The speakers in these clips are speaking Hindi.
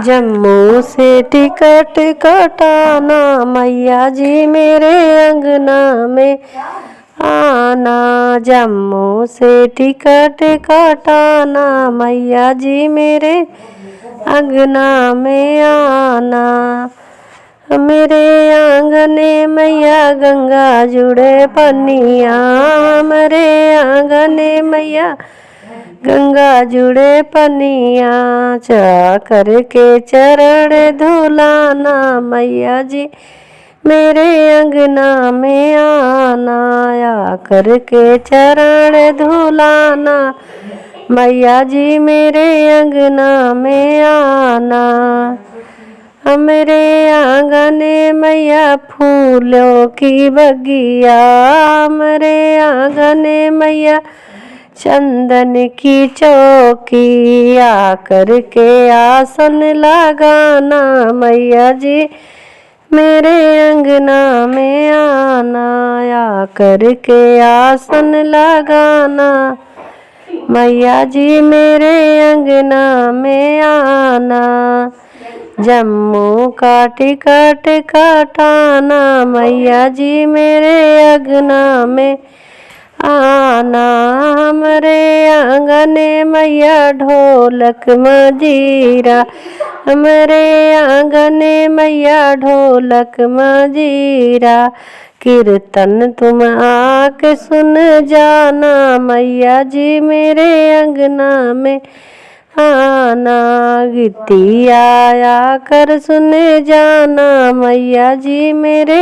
जम्मू से टिकट कटाना मैया जी मेरे अंगना में आना। जम्मू से टिकट कटाना मैया जी मेरे अंगना में आना। मेरे आंगने मैया गंगा जुड़े पनिया, मेरे आंगने मैया गंगा जुड़े पनिया। चा करके चरण धुलाना मैया जी मेरे अंगना में आना। या करके चरण धुलाना मैया जी मेरे अंगना में आना। मेरे आंगने मैया फूलों की बगिया, मेरे आंगने मैया चंदन की चौकी। आकर के आसन लगाना मैया जी मेरे अंगना में आना। आकर के आसन लगाना मैया जी मेरे अंगना में आना। जम्मू का टिकट कटाना मैया जी मेरे अंगना में आना। हमरे आंगने मैया ढोलक मजीरा, हमरे आंगने मैया ढोलक मजीरा। कीर्तन तुम आके सुन जाना मैया जी मेरे अंगना में आना। गीतिया आया कर सुन जाना मैया जी मेरे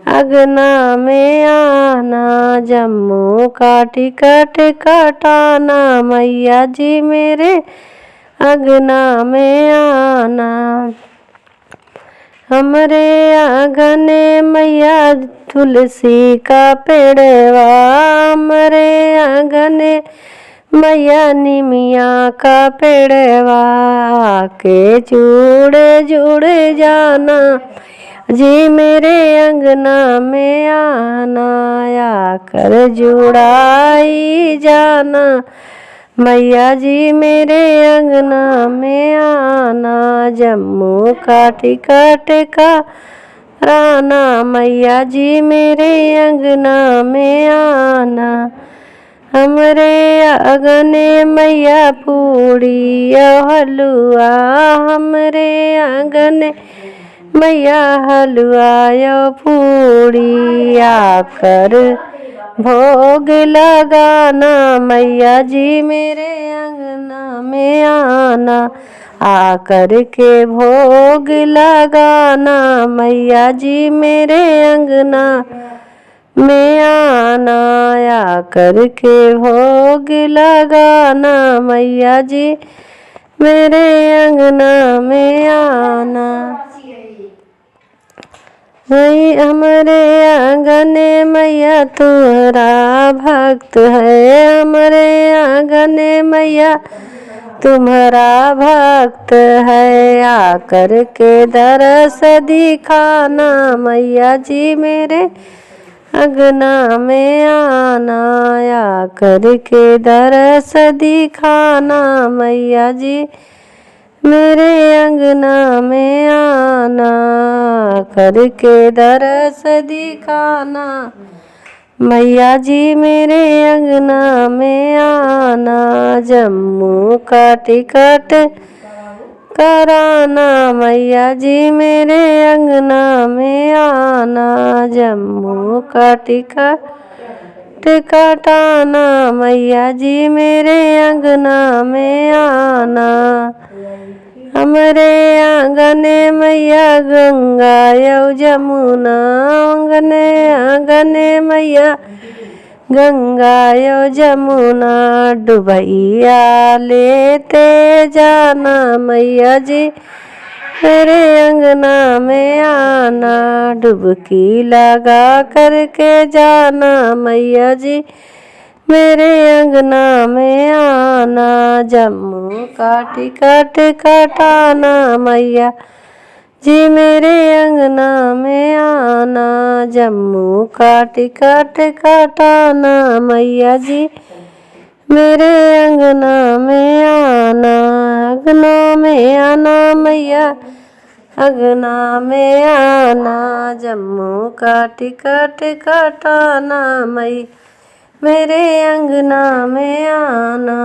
अंगना में आना। जम्मू का टिकट कटाना मैया जी मेरे अंगना में आना। हमरे आंगने मैया तुलसी का पेड़वा, हमरे आंगने मैया निमिया का पेड़वा। के जुड़े जुड़े जाना जी मेरे अंगना में आना। या कर जुड़ाई जाना मैया जी मेरे अंगना में आना। जम्मू का टिकट कराना मैया जी मेरे अंगना में आना। हमरे आंगने मैया पूड़ी हलुआ, हमरे आंगने मैया हलुआ पूड़ी। आकर भोग लगाना मैया जी मेरे अंगना में आना। आकर के भोग लगाना मैया जी मेरे अंगना में आना। आकर के भोग लगाना मैया जी मेरे अंगना में आना। वही हमारे आंगने मैया तुम्हारा भक्त है, हमारे आंगने मैया तुम्हारा भक्त है। आकर के दरस दिखाना मैया जी मेरे अंगना में आना। आकर के दरस दिखाना मैया जी मेरे अंगना में आना। करके दरस दिखाना मैया जी मेरे अंगना में आना। जम्मू का टिकट कराना मैया जी मेरे अंगना में आना। जम्मू का टिकट कटाना मैया जी मेरे अंगना में आना। हमरे आंगने मैया गंगा यौ जमुना, आंगने मैया गंगा यौ जमुना। डुबैया लेते जाना मैया जी मेरे अंगना में आना। डुबकी लगा करके जाना मैया जी मेरे अंगना में आना। जम्मू का टिकट कटाना मैया जी मेरे अंगना में आना। जम्मू का टिकट कटाना मैया जी मेरे अंगना में आना, अंगना में आना मैया, अंगना में आना, जम्मू का टिकट कटाना मई, मेरे अंगना में आना।